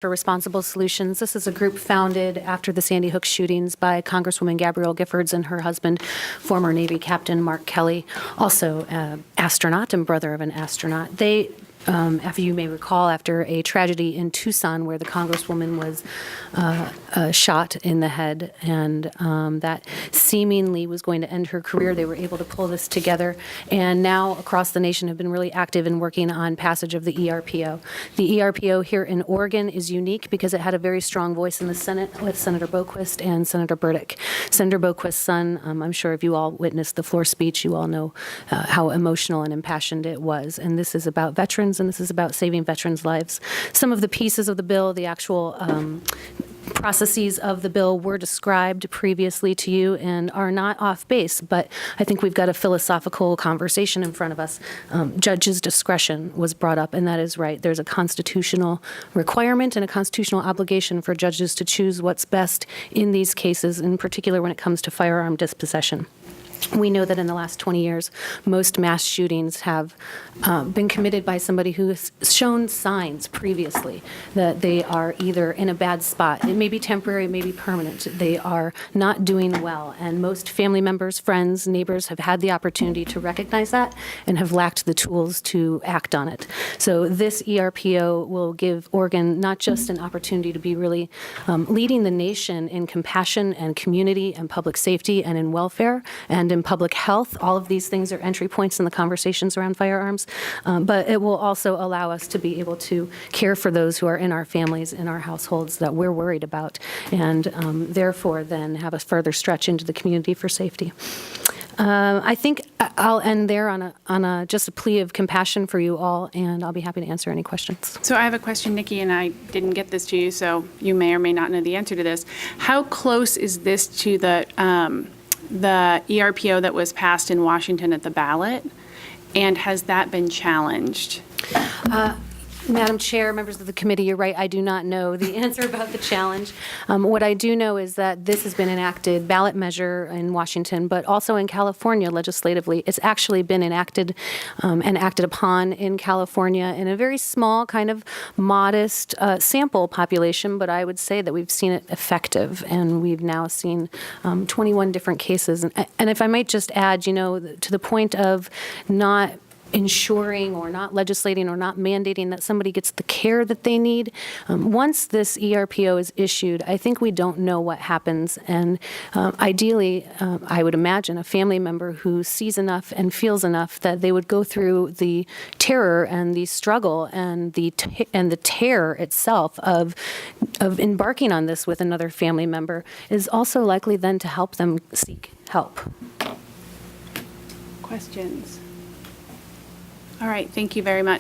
for Responsible Solutions. This is a group founded after the Sandy Hook shootings by Congresswoman Gabrielle Giffords and her husband, former Navy Captain Mark Kelly, also astronaut and brother of an astronaut. They, after you may recall, after a tragedy in Tucson where the Congresswoman was shot in the head and that seemingly was going to end her career, they were able to pull this together, and now across the nation have been really active in working on passage of the ERPO. The ERPO here in Oregon is unique because it had a very strong voice in the Senate with Senator Boquist and Senator Burdick. Senator Boquist's son, I'm sure if you all witnessed the floor speech, you all know how emotional and impassioned it was, and this is about veterans and this is about saving veterans' lives. Some of the pieces of the bill, the actual processes of the bill were described previously to you and are not off base, but I think we've got a philosophical conversation in front of us. Judges' discretion was brought up, and that is right. There's a constitutional requirement and a constitutional obligation for judges to choose what's best in these cases, in particular when it comes to firearm dispossession. We know that in the last 20 years, most mass shootings have been committed by somebody who has shown signs previously that they are either in a bad spot. It may be temporary, it may be permanent. They are not doing well. And most family members, friends, neighbors have had the opportunity to recognize that and have lacked the tools to act on it. So this ERPO will give Oregon not just an opportunity to be really leading the nation in compassion and community and public safety and in welfare and in public health. All of these things are entry points in the conversations around firearms, but it will also allow us to be able to care for those who are in our families, in our households that we're worried about, and therefore then have a further stretch into the community for safety. I think I'll end there on just a plea of compassion for you all, and I'll be happy to answer any questions. So I have a question, Niki, and I didn't get this to you, so you may or may not know the answer to this. How close is this to the ERPO that was passed in Washington at the ballot, and has that been challenged? Madam Chair, members of the committee, you're right. I do not know the answer about the challenge. What I do know is that this has been enacted, ballot measure in Washington, but also in California legislatively. It's actually been enacted and acted upon in California in a very small, kind of modest sample population, but I would say that we've seen it effective, and we've now seen 21 different cases. And if I might just add, you know, to the point of not ensuring or not legislating or not mandating that somebody gets the care that they need. Once this ERPO is issued, I think we don't know what happens. And ideally, I would imagine a family member who sees enough and feels enough that they would go through the terror and the struggle and the terror itself of embarking on this with another family member is also likely then to help them seek help. Questions? All right, thank you very much.